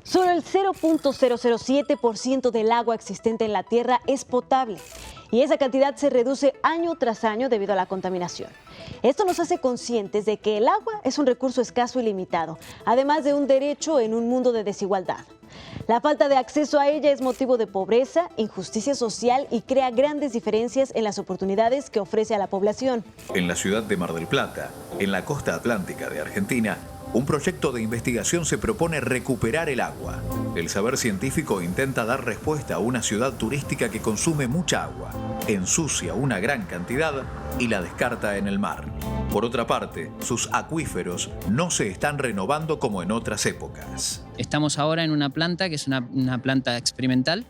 Solo el 0.007% del agua existente en la Tierra es potable y esa cantidad se reduce año tras año debido a la contaminación. Esto nos hace conscientes de que el agua es un recurso escaso y limitado, además de un derecho en un mundo de desigualdad. La falta de acceso a ella es motivo de pobreza, injusticia social y crea grandes diferencias en las oportunidades que ofrece a la población. En la ciudad de Mar del Plata, en la costa atlántica de Argentina, un proyecto de investigación se propone recuperar el agua. El saber científico intenta dar respuesta a una ciudad turística que consume mucha agua, ensucia una gran cantidad y la descarta en el mar. Por otra parte, sus acuíferos no se están renovando como en otras épocas. Estamos ahora en una planta que es una planta experimental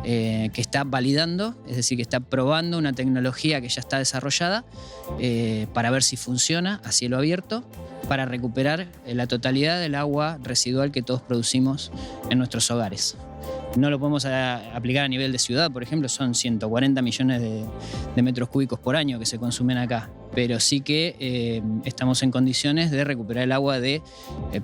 que está validando, es decir, que está probando una tecnología que ya está desarrollada para ver si funciona a cielo abierto, para recuperar la totalidad del agua residual que todos producimos en nuestros hogares. No lo podemos aplicar a nivel de ciudad, por ejemplo, son 140 millones de metros cúbicos por año que se consumen acá, pero sí que estamos en condiciones de recuperar el agua de,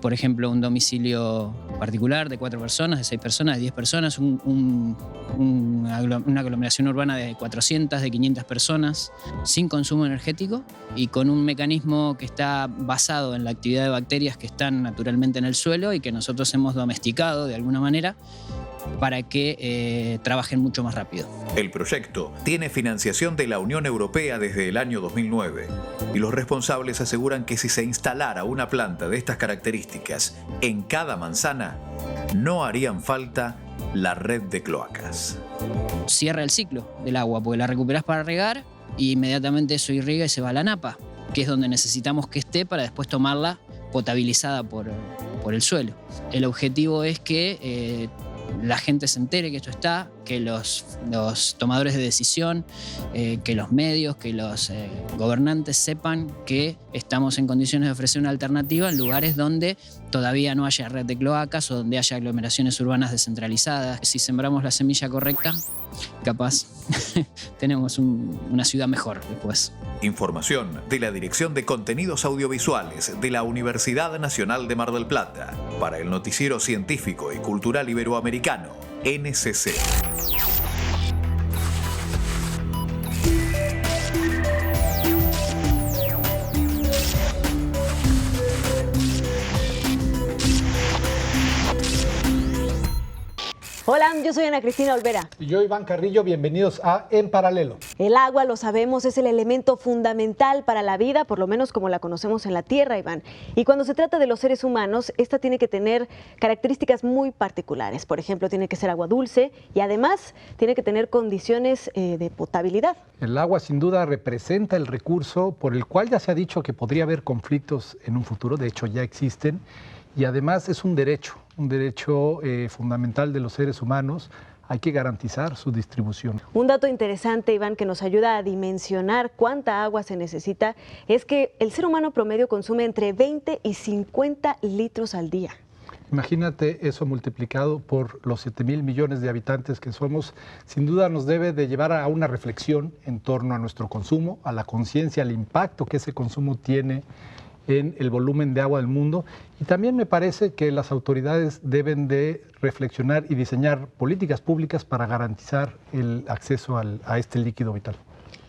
por ejemplo, un domicilio particular de 4 personas, de 6 personas, de 10 personas, una aglomeración urbana de 400, de 500 personas, sin consumo energético y con un mecanismo que está basado en la actividad de bacterias que están naturalmente en el suelo y que nosotros hemos domesticado de alguna manera para que trabajen mucho más rápido. El proyecto tiene financiación de la Unión Europea desde el año 2009 y los responsables aseguran que si se instalara una planta de estas características en cada manzana, no harían falta la red de cloacas. Cierra el ciclo del agua, porque la recuperás para regar y inmediatamente eso irriga y se va a la napa, que es donde necesitamos que esté para después tomarla potabilizada por el suelo. El objetivo es que la gente se entere que esto está, que los tomadores de decisión, que los medios, que los gobernantes sepan que estamos en condiciones de ofrecer una alternativa en lugares donde todavía no haya red de cloacas o donde haya aglomeraciones urbanas descentralizadas. Si sembramos la semilla correcta, capaz tenemos una ciudad mejor después. Información de la Dirección de Contenidos Audiovisuales de la Universidad Nacional de Mar del Plata para el Noticiero Científico y Cultural Iberoamericano, NCC. Hola, yo soy Ana Cristina Olvera. Y yo, Iván Carrillo, bienvenidos a En Paralelo. El agua, lo sabemos, es el elemento fundamental para la vida, por lo menos como la conocemos en la Tierra, Iván. Y cuando se trata de los seres humanos, esta tiene que tener características muy particulares. Por ejemplo, tiene que ser agua dulce y además tiene que tener condiciones de potabilidad. El agua sin duda representa el recurso por el cual ya se ha dicho que podría haber conflictos en un futuro, de hecho ya existen, y además es un derecho fundamental de los seres humanos. Hay que garantizar su distribución. Un dato interesante, Iván, que nos ayuda a dimensionar cuánta agua se necesita, es que el ser humano promedio consume entre 20 y 50 litros al día. Imagínate eso multiplicado por los 7,000 millones de habitantes que somos. Sin duda nos debe de llevar a una reflexión en torno a nuestro consumo, a la conciencia, al impacto que ese consumo tiene en el volumen de agua del mundo, y también me parece que las autoridades deben de reflexionar y diseñar políticas públicas para garantizar el acceso a este líquido vital.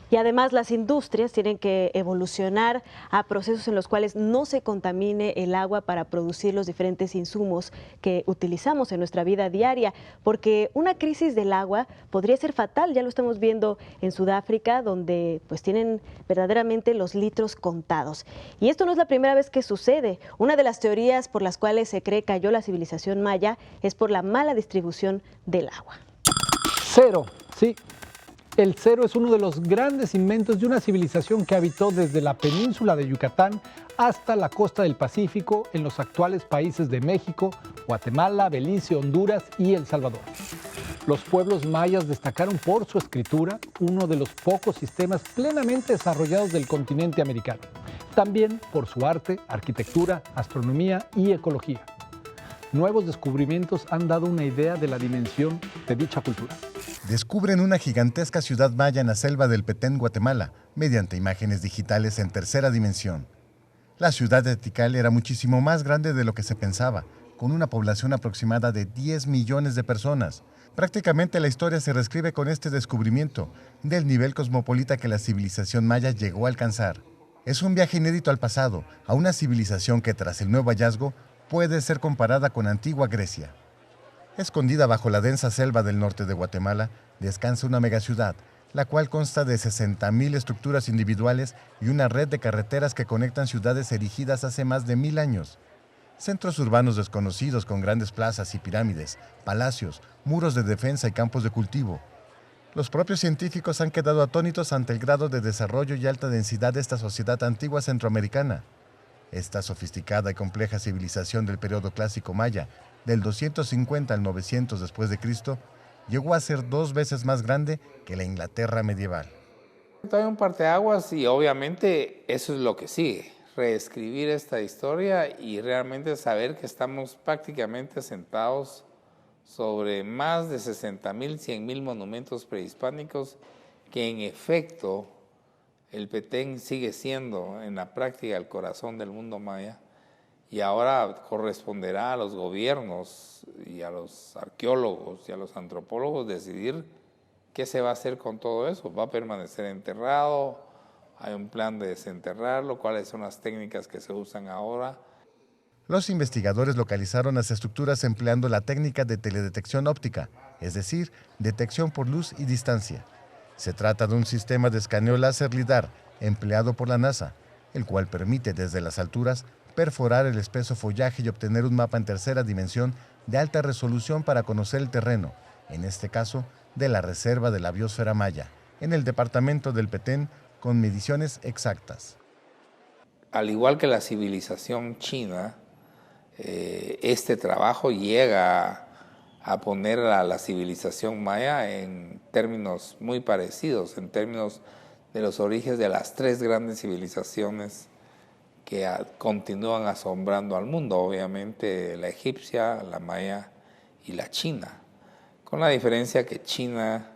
Y además las industrias tienen que evolucionar a procesos en los cuales no se contamine el agua para producir los diferentes insumos que utilizamos en nuestra vida diaria, porque una crisis del agua podría ser fatal. Ya lo estamos viendo en Sudáfrica, donde pues tienen verdaderamente los litros contados. Y esto no es la primera vez que sucede. Una de las teorías por las cuales se cree cayó la civilización maya es por la mala distribución del agua. Cero, sí. El cero es uno de los grandes inventos de una civilización que habitó desde la península de Yucatán hasta la costa del Pacífico en los actuales países de México, Guatemala, Belice, Honduras y El Salvador. Los pueblos mayas destacaron por su escritura, uno de los pocos sistemas plenamente desarrollados del continente americano. También por su arte, arquitectura, astronomía y ecología. Nuevos descubrimientos han dado una idea de la dimensión de dicha cultura. Descubren una gigantesca ciudad maya en la selva del Petén, Guatemala, mediante imágenes digitales en tercera dimensión. La ciudad de Tikal era muchísimo más grande de lo que se pensaba, con una población aproximada de 10 millones de personas. Prácticamente la historia se reescribe con este descubrimiento del nivel cosmopolita que la civilización maya llegó a alcanzar. Es un viaje inédito al pasado, a una civilización que tras el nuevo hallazgo puede ser comparada con antigua Grecia. Escondida bajo la densa selva del norte de Guatemala, descansa una megaciudad, la cual consta de 60,000 estructuras individuales y una red de carreteras que conectan ciudades erigidas hace más de 1000 años. Centros urbanos desconocidos con grandes plazas y pirámides, palacios, muros de defensa y campos de cultivo. Los propios científicos han quedado atónitos ante el grado de desarrollo y alta densidad de esta sociedad antigua centroamericana. Esta sofisticada y compleja civilización del periodo clásico maya, del 250 al 900 después de Cristo, llegó a ser 2 veces más grande que la Inglaterra medieval. Hay un parteaguas y obviamente eso es lo que sigue, reescribir esta historia y realmente saber que estamos prácticamente sentados sobre más de 60,000, 100,000 monumentos prehispánicos que en efecto el Petén sigue siendo en la práctica el corazón del mundo maya. Y ahora corresponderá a los gobiernos y a los arqueólogos y a los antropólogos decidir qué se va a hacer con todo eso. ¿Va a permanecer enterrado? ¿Hay un plan de desenterrarlo? ¿Cuáles son las técnicas que se usan ahora? Los investigadores localizaron las estructuras empleando la técnica de teledetección óptica, es decir, detección por luz y distancia. Se trata de un sistema de escaneo láser LIDAR empleado por la NASA, el cual permite desde las alturas perforar el espeso follaje y obtener un mapa en tercera dimensión de alta resolución para conocer el terreno, en este caso de la reserva de la biosfera maya, en el departamento del Petén, con mediciones exactas. Al igual que la civilización china, este trabajo llega a poner a la civilización maya en términos muy parecidos, en términos de los orígenes de las 3 grandes civilizaciones que continúan asombrando al mundo, obviamente la egipcia, la maya y la china, con la diferencia que China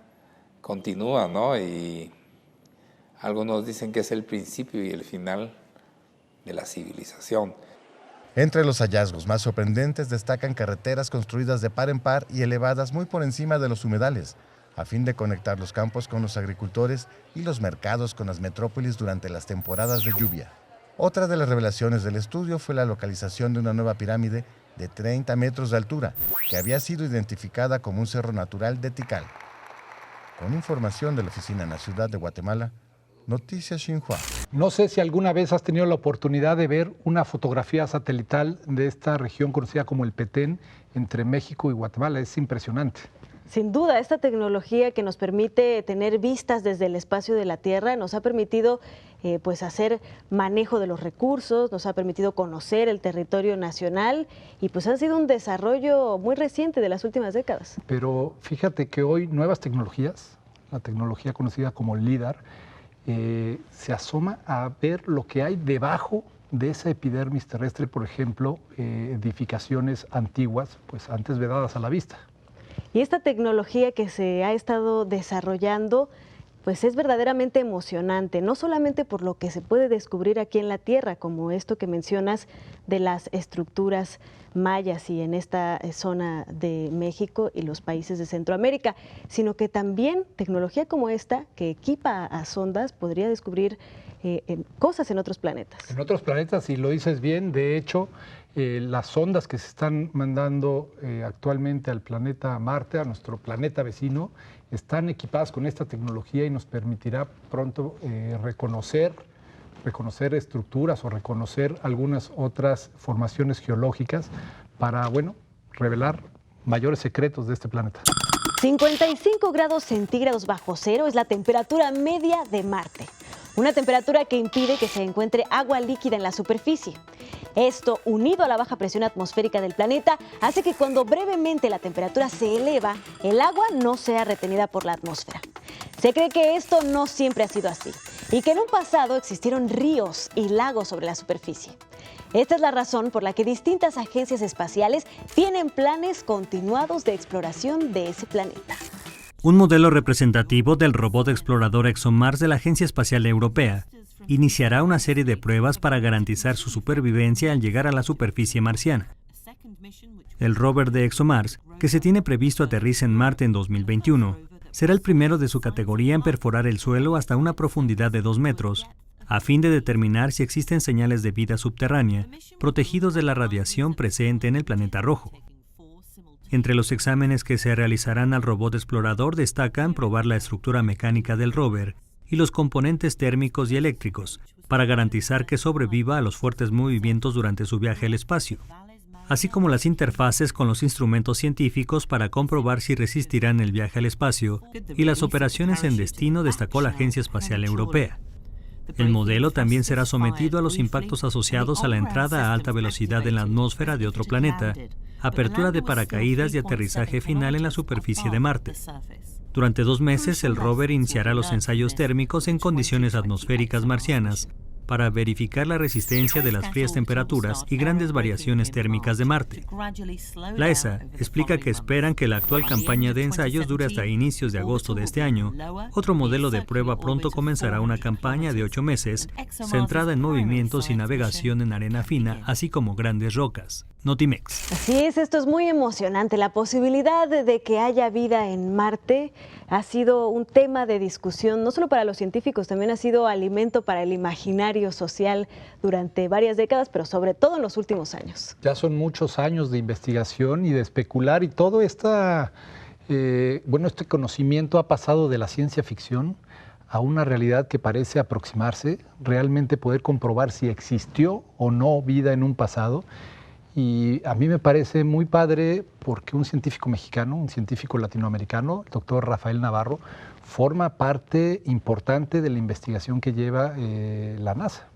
continúa, ¿no? Y algunos dicen que es el principio y el final de la civilización. Entre los hallazgos más sorprendentes destacan carreteras construidas de par en par y elevadas muy por encima de los humedales, a fin de conectar los campos con los agricultores y los mercados con las metrópolis durante las temporadas de lluvia. Otra de las revelaciones del estudio fue la localización de una nueva pirámide de 30 metros de altura, que había sido identificada como un cerro natural de Tikal. Con información de la oficina en la ciudad de Guatemala, Noticias Xinhua. No sé si alguna vez has tenido la oportunidad de ver una fotografía satelital de esta región conocida como el Petén entre México y Guatemala. Es impresionante. Sin duda, esta tecnología que nos permite tener vistas desde el espacio de la Tierra nos ha permitido pues hacer manejo de los recursos, nos ha permitido conocer el territorio nacional y pues ha sido un desarrollo muy reciente de las últimas décadas. Pero fíjate que hoy nuevas tecnologías, la tecnología conocida como LIDAR, se asoma a ver lo que hay debajo de esa epidermis terrestre, por ejemplo, edificaciones antiguas, pues antes vedadas a la vista. Y esta tecnología que se ha estado desarrollando, pues es verdaderamente emocionante, no solamente por lo que se puede descubrir aquí en la Tierra, como esto que mencionas de las estructuras mayas y en esta zona de México y los países de Centroamérica, sino que también tecnología como esta, que equipa a sondas, podría descubrir cosas en otros planetas. En otros planetas, y lo dices bien, de hecho, las sondas que se están mandando actualmente al planeta Marte, a nuestro planeta vecino, están equipadas con esta tecnología y nos permitirá pronto reconocer estructuras o reconocer algunas otras formaciones geológicas para, bueno, revelar mayores secretos de este planeta. 55 grados centígrados bajo cero es la temperatura media de Marte. Una temperatura que impide que se encuentre agua líquida en la superficie. Esto, unido a la baja presión atmosférica del planeta, hace que cuando brevemente la temperatura se eleva, el agua no sea retenida por la atmósfera. Se cree que esto no siempre ha sido así y que en un pasado existieron ríos y lagos sobre la superficie. Esta es la razón por la que distintas agencias espaciales tienen planes continuados de exploración de ese planeta. Un modelo representativo del robot explorador ExoMars de la Agencia Espacial Europea iniciará una serie de pruebas para garantizar su supervivencia al llegar a la superficie marciana. El rover de ExoMars, que se tiene previsto aterrice en Marte en 2021, será el primero de su categoría en perforar el suelo hasta una profundidad de 2 metros, a fin de determinar si existen señales de vida subterránea, protegidos de la radiación presente en el planeta rojo. Entre los exámenes que se realizarán al robot explorador destacan probar la estructura mecánica del rover y los componentes térmicos y eléctricos, para garantizar que sobreviva a los fuertes movimientos durante su viaje al espacio, así como las interfaces con los instrumentos científicos para comprobar si resistirán el viaje al espacio y las operaciones en destino, destacó la Agencia Espacial Europea. El modelo también será sometido a los impactos asociados a la entrada a alta velocidad en la atmósfera de otro planeta, apertura de paracaídas y aterrizaje final en la superficie de Marte. Durante 2 meses, el rover iniciará los ensayos térmicos en condiciones atmosféricas marcianas para verificar la resistencia de las frías temperaturas y grandes variaciones térmicas de Marte. La ESA explica que esperan que la actual campaña de ensayos dure hasta inicios de agosto de este año. Otro modelo de prueba pronto comenzará una campaña de 8 meses, centrada en movimientos y navegación en arena fina, así como grandes rocas. Notimex. Así es, esto es muy emocionante. La posibilidad de que haya vida en Marte ha sido un tema de discusión, no solo para los científicos, también ha sido alimento para el imaginario social durante varias décadas, pero sobre todo en los últimos años. Ya son muchos años de investigación y de especular, y todo este conocimiento ha pasado de la ciencia ficción a una realidad que parece aproximarse, realmente poder comprobar si existió o no vida en un pasado. Y a mí me parece muy padre porque un científico mexicano, un científico latinoamericano, el doctor Rafael Navarro, forma parte importante de la investigación que lleva la NASA.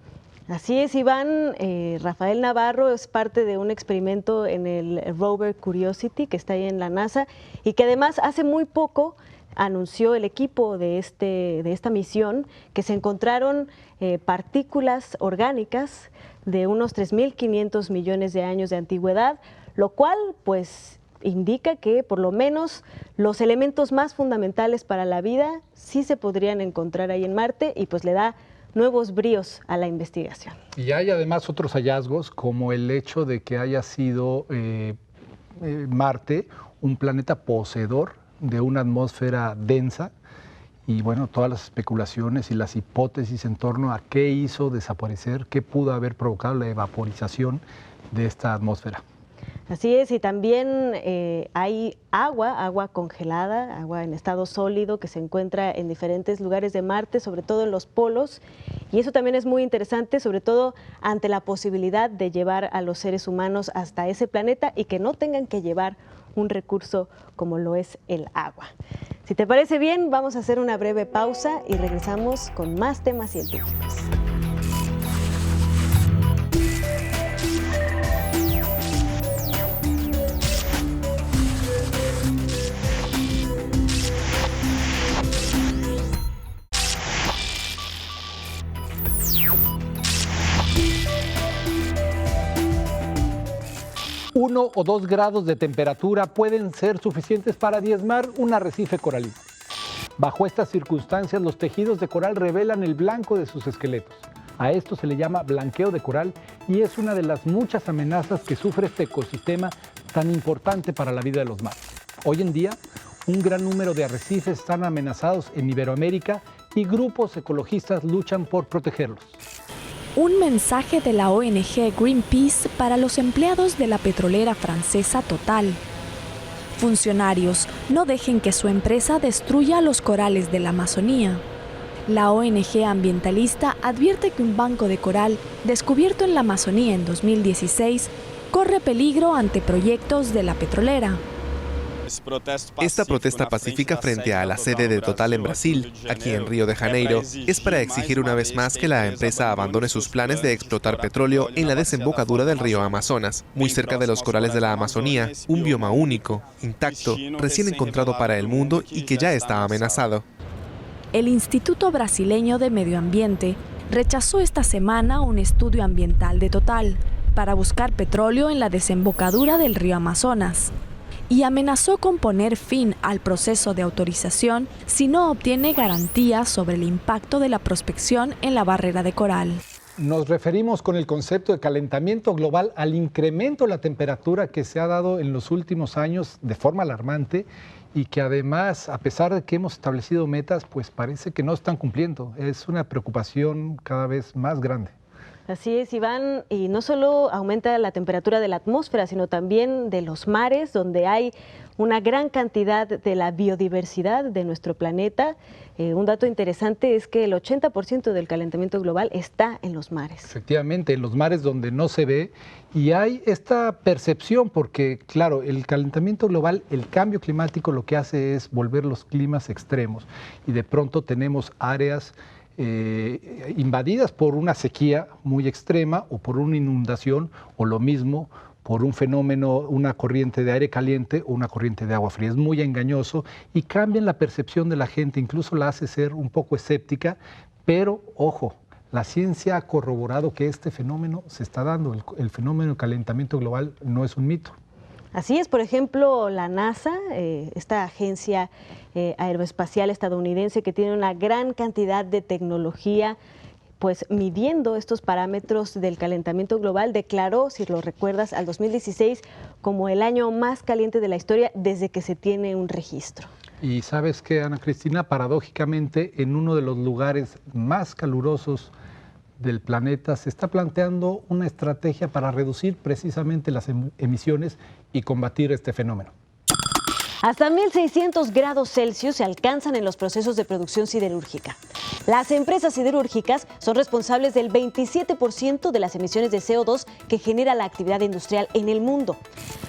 Así es, Iván. Rafael Navarro es parte de un experimento en el rover Curiosity, que está ahí en la NASA, y que además hace muy poco anunció el equipo de esta misión que se encontraron partículas orgánicas de unos 3.500 millones de años de antigüedad, lo cual pues indica que por lo menos los elementos más fundamentales para la vida sí se podrían encontrar ahí en Marte, y pues le da nuevos bríos a la investigación. Y hay además otros hallazgos, como el hecho de que haya sido Marte un planeta poseedor de una atmósfera densa, y bueno, todas las especulaciones y las hipótesis en torno a qué hizo desaparecer, qué pudo haber provocado la evaporización de esta atmósfera. Así es, y también hay agua congelada, agua en estado sólido que se encuentra en diferentes lugares de Marte, sobre todo en los polos, y eso también es muy interesante, sobre todo ante la posibilidad de llevar a los seres humanos hasta ese planeta y que no tengan que llevar un recurso como lo es el agua. Si te parece bien, vamos a hacer una breve pausa y regresamos con más temas científicos. Uno o 2 grados de temperatura pueden ser suficientes para diezmar un arrecife coralino. Bajo estas circunstancias, los tejidos de coral revelan el blanco de sus esqueletos. A esto se le llama blanqueo de coral y es una de las muchas amenazas que sufre este ecosistema tan importante para la vida de los mares. Hoy en día, un gran número de arrecifes están amenazados en Iberoamérica y grupos ecologistas luchan por protegerlos. Un mensaje de la ONG Greenpeace para los empleados de la petrolera francesa Total. Funcionarios, no dejen que su empresa destruya los corales de la Amazonía. La ONG ambientalista advierte que un banco de coral descubierto en la Amazonía en 2016 corre peligro ante proyectos de la petrolera. Esta protesta pacífica frente a la sede de Total en Brasil, aquí en Río de Janeiro, es para exigir una vez más que la empresa abandone sus planes de explotar petróleo en la desembocadura del río Amazonas, muy cerca de los corales de la Amazonía, un bioma único, intacto, recién encontrado para el mundo y que ya está amenazado. El Instituto Brasileño de Medio Ambiente rechazó esta semana un estudio ambiental de Total para buscar petróleo en la desembocadura del río Amazonas, y amenazó con poner fin al proceso de autorización si no obtiene garantías sobre el impacto de la prospección en la barrera de coral. Nos referimos con el concepto de calentamiento global al incremento de la temperatura que se ha dado en los últimos años de forma alarmante y que además, a pesar de que hemos establecido metas, pues parece que no están cumpliendo. Es una preocupación cada vez más grande. Así es, Iván, y no solo aumenta la temperatura de la atmósfera, sino también de los mares, donde hay una gran cantidad de la biodiversidad de nuestro planeta. Un dato interesante es que el 80% del calentamiento global está en los mares. Efectivamente, en los mares donde no se ve, y hay esta percepción porque, claro, el calentamiento global, el cambio climático lo que hace es volver los climas extremos y de pronto tenemos áreas invadidas por una sequía muy extrema o por una inundación o lo mismo por un fenómeno, una corriente de aire caliente o una corriente de agua fría. Es muy engañoso y cambian la percepción de la gente, incluso la hace ser un poco escéptica, pero ojo, la ciencia ha corroborado que este fenómeno se está dando, el fenómeno del calentamiento global no es un mito. Así es, por ejemplo, la NASA, esta agencia aeroespacial estadounidense que tiene una gran cantidad de tecnología, pues midiendo estos parámetros del calentamiento global, declaró, si lo recuerdas, al 2016 como el año más caliente de la historia desde que se tiene un registro. Y sabes que, Ana Cristina, paradójicamente, en uno de los lugares más calurosos del planeta se está planteando una estrategia para reducir precisamente las emisiones y combatir este fenómeno. Hasta 1.600 grados Celsius se alcanzan en los procesos de producción siderúrgica. Las empresas siderúrgicas son responsables del 27% de las emisiones de CO2 que genera la actividad industrial en el mundo.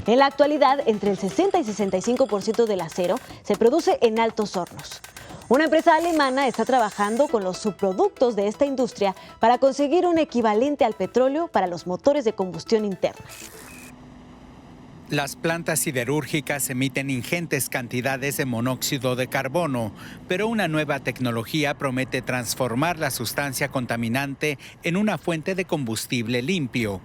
En la actualidad, entre el 60 y 65% del acero se produce en altos hornos. Una empresa alemana está trabajando con los subproductos de esta industria para conseguir un equivalente al petróleo para los motores de combustión interna. Las plantas siderúrgicas emiten ingentes cantidades de monóxido de carbono, pero una nueva tecnología promete transformar la sustancia contaminante en una fuente de combustible limpio.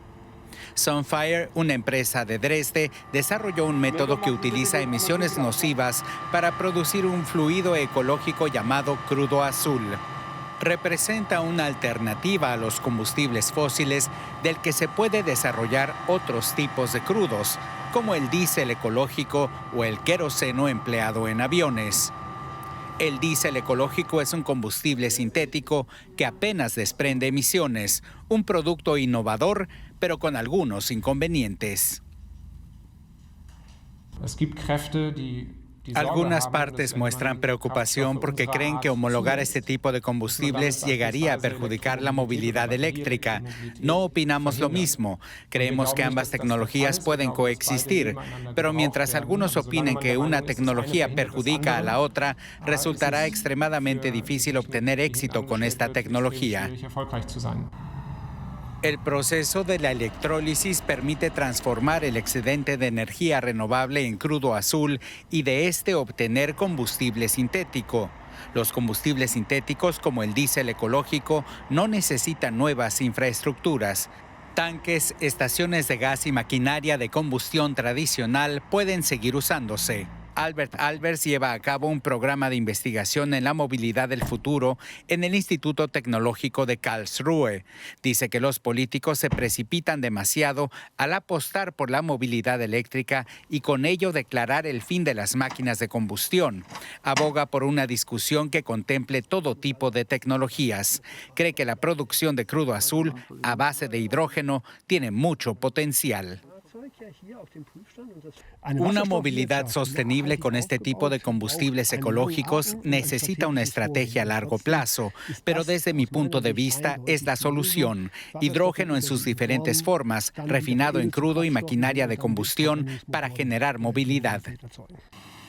Sunfire, una empresa de Dresde, desarrolló un método que utiliza emisiones nocivas para producir un fluido ecológico llamado crudo azul. Representa una alternativa a los combustibles fósiles del que se puede desarrollar otros tipos de crudos, como el diésel ecológico o el queroseno empleado en aviones. El diésel ecológico es un combustible sintético que apenas desprende emisiones, un producto innovador, pero con algunos inconvenientes. Algunas partes muestran preocupación porque creen que homologar este tipo de combustibles llegaría a perjudicar la movilidad eléctrica. No opinamos lo mismo. Creemos que ambas tecnologías pueden coexistir, pero mientras algunos opinen que una tecnología perjudica a la otra, resultará extremadamente difícil obtener éxito con esta tecnología. El proceso de la electrólisis permite transformar el excedente de energía renovable en crudo azul y de este obtener combustible sintético. Los combustibles sintéticos, como el diésel ecológico, no necesitan nuevas infraestructuras. Tanques, estaciones de gas y maquinaria de combustión tradicional pueden seguir usándose. Albert Albers lleva a cabo un programa de investigación en la movilidad del futuro en el Instituto Tecnológico de Karlsruhe. Dice que los políticos se precipitan demasiado al apostar por la movilidad eléctrica y con ello declarar el fin de las máquinas de combustión. Aboga por una discusión que contemple todo tipo de tecnologías. Cree que la producción de crudo azul a base de hidrógeno tiene mucho potencial. Una movilidad sostenible con este tipo de combustibles ecológicos necesita una estrategia a largo plazo, pero desde mi punto de vista es la solución. Hidrógeno en sus diferentes formas, refinado en crudo y maquinaria de combustión para generar movilidad.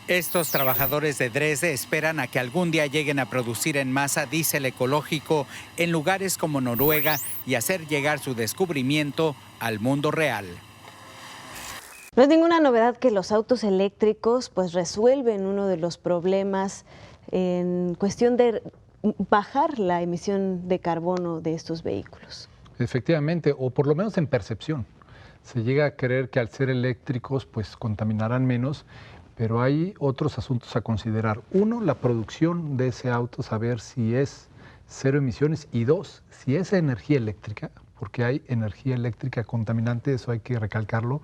Estos trabajadores de Dresde esperan a que algún día lleguen a producir en masa diésel ecológico en lugares como Noruega y hacer llegar su descubrimiento al mundo real. No es ninguna novedad que los autos eléctricos pues resuelven uno de los problemas en cuestión de bajar la emisión de carbono de estos vehículos. Efectivamente, o por lo menos en percepción. Se llega a creer que al ser eléctricos pues contaminarán menos, pero hay otros asuntos a considerar. Uno, la producción de ese auto, saber si es cero emisiones, y dos, si esa energía eléctrica, porque hay energía eléctrica contaminante, eso hay que recalcarlo,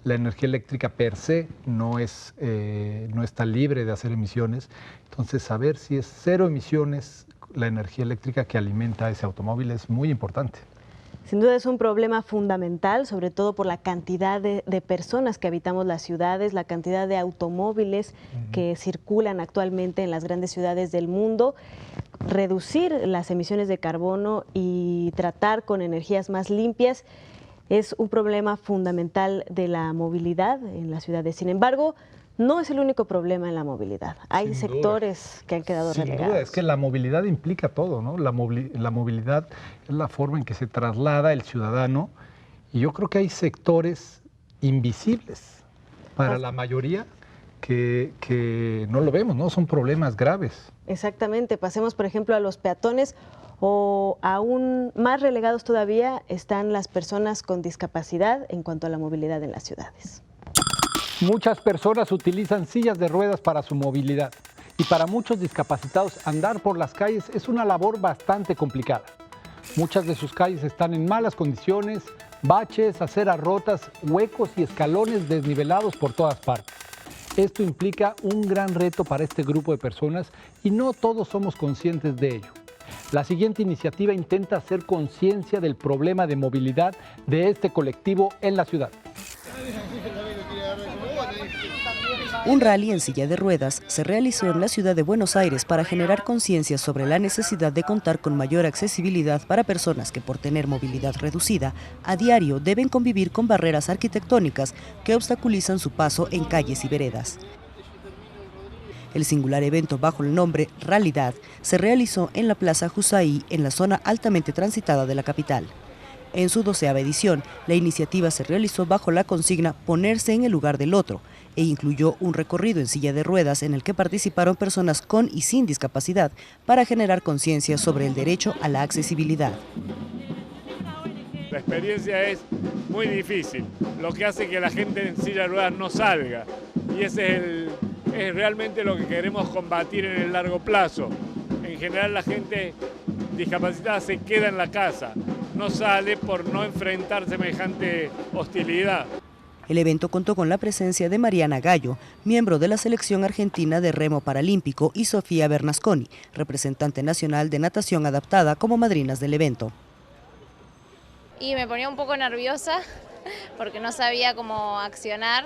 la energía eléctrica per se no está libre de hacer emisiones, entonces saber si es cero emisiones la energía eléctrica que alimenta ese automóvil es muy importante. Sin duda es un problema fundamental, sobre todo por la cantidad de personas que habitamos las ciudades, la cantidad de automóviles que circulan actualmente en las grandes ciudades del mundo. Reducir las emisiones de carbono y tratar con energías más limpias es un problema fundamental de la movilidad en las ciudades. Sin embargo, no es el único problema en la movilidad. Hay sectores que han quedado relegados. Sin duda, es que la movilidad implica todo, ¿no? La movilidad es la forma en que se traslada el ciudadano, y yo creo que hay sectores invisibles para la mayoría que no lo vemos, ¿no? Son problemas graves. Exactamente. Pasemos, por ejemplo, a los peatones, o aún más relegados todavía están las personas con discapacidad en cuanto a la movilidad en las ciudades. Muchas personas utilizan sillas de ruedas para su movilidad, y para muchos discapacitados andar por las calles es una labor bastante complicada. Muchas de sus calles están en malas condiciones, baches, aceras rotas, huecos y escalones desnivelados por todas partes. Esto implica un gran reto para este grupo de personas y no todos somos conscientes de ello. La siguiente iniciativa intenta hacer conciencia del problema de movilidad de este colectivo en la ciudad. Un rally en silla de ruedas se realizó en la ciudad de Buenos Aires para generar conciencia sobre la necesidad de contar con mayor accesibilidad para personas que, por tener movilidad reducida, a diario deben convivir con barreras arquitectónicas que obstaculizan su paso en calles y veredas. El singular evento bajo el nombre Ralidad se realizó en la Plaza Jusaí, en la zona altamente transitada de la capital. En su 12ª edición, la iniciativa se realizó bajo la consigna Ponerse en el lugar del otro, e incluyó un recorrido en silla de ruedas en el que participaron personas con y sin discapacidad para generar conciencia sobre el derecho a la accesibilidad. La experiencia es muy difícil, lo que hace que la gente en silla de ruedas no salga, y ese es realmente lo que queremos combatir en el largo plazo. En general la gente discapacitada se queda en la casa, no sale por no enfrentar semejante hostilidad. El evento contó con la presencia de Mariana Gallo, miembro de la selección argentina de remo paralímpico, y Sofía Bernasconi, representante nacional de natación adaptada, como madrinas del evento. Y me ponía un poco nerviosa porque no sabía cómo accionar.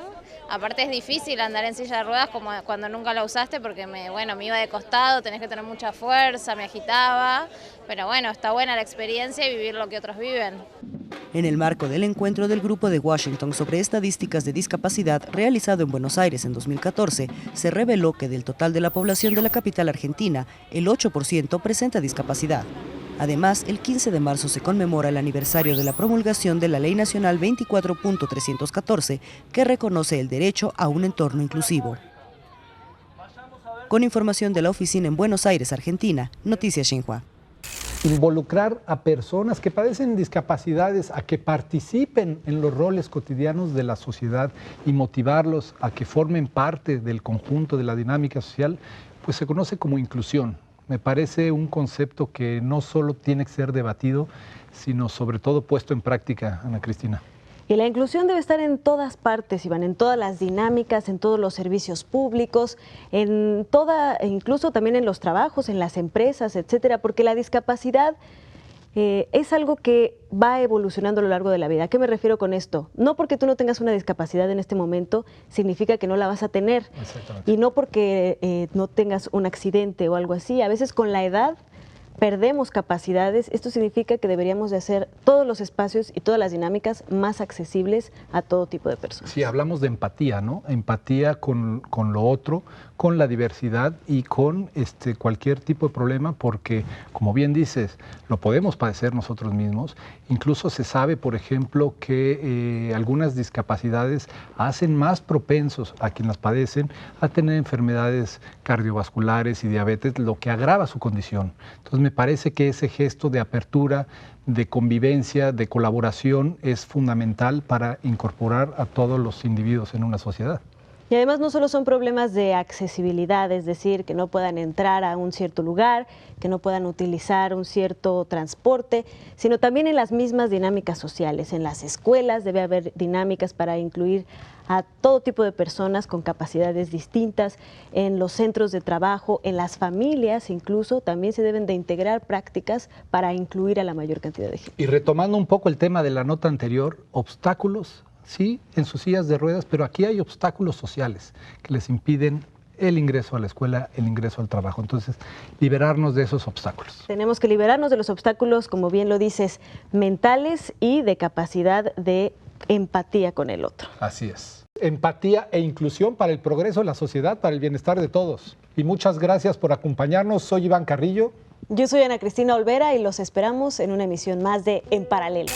Aparte es difícil andar en silla de ruedas como cuando nunca la usaste, porque me iba de costado, tenés que tener mucha fuerza, me agitaba. Pero bueno, está buena la experiencia y vivir lo que otros viven. En el marco del encuentro del Grupo de Washington sobre estadísticas de discapacidad realizado en Buenos Aires en 2014, se reveló que del total de la población de la capital argentina, el 8% presenta discapacidad. Además, el 15 de marzo se conmemora el aniversario de la promulgación de la Ley Nacional 24.314, que reconoce el derecho a un entorno inclusivo. Con información de la oficina en Buenos Aires, Argentina, Noticias Xinhua. Involucrar a personas que padecen discapacidades a que participen en los roles cotidianos de la sociedad y motivarlos a que formen parte del conjunto de la dinámica social, pues se conoce como inclusión. Me parece un concepto que no solo tiene que ser debatido, sino sobre todo puesto en práctica, Ana Cristina. Y la inclusión debe estar en todas partes, Iván, en todas las dinámicas, en todos los servicios públicos, incluso también en los trabajos, en las empresas, etcétera, porque la discapacidad es algo que va evolucionando a lo largo de la vida. ¿A qué me refiero con esto? No porque tú no tengas una discapacidad en este momento significa que no la vas a tener. Y no porque no tengas un accidente o algo así. A veces con la edad perdemos capacidades. Esto significa que deberíamos de hacer todos los espacios y todas las dinámicas más accesibles a todo tipo de personas. Sí, hablamos de empatía, ¿no? Empatía con lo otro, con la diversidad y con cualquier tipo de problema, porque, como bien dices, lo podemos padecer nosotros mismos. Incluso se sabe, por ejemplo, que algunas discapacidades hacen más propensos a quienes las padecen a tener enfermedades cardiovasculares y diabetes, lo que agrava su condición. Entonces, me parece que ese gesto de apertura, de convivencia, de colaboración es fundamental para incorporar a todos los individuos en una sociedad. Y además no solo son problemas de accesibilidad, es decir, que no puedan entrar a un cierto lugar, que no puedan utilizar un cierto transporte, sino también en las mismas dinámicas sociales. En las escuelas debe haber dinámicas para incluir a todo tipo de personas con capacidades distintas, en los centros de trabajo, en las familias incluso, también se deben de integrar prácticas para incluir a la mayor cantidad de gente. Y retomando un poco el tema de la nota anterior, obstáculos, sí, en sus sillas de ruedas, pero aquí hay obstáculos sociales que les impiden el ingreso a la escuela, el ingreso al trabajo. Entonces, liberarnos de esos obstáculos. Tenemos que liberarnos de los obstáculos, como bien lo dices, mentales y de capacidad de empatía con el otro. Así es. Empatía e inclusión para el progreso de la sociedad, para el bienestar de todos. Y muchas gracias por acompañarnos. Soy Iván Carrillo. Yo soy Ana Cristina Olvera y los esperamos en una emisión más de En Paralelo.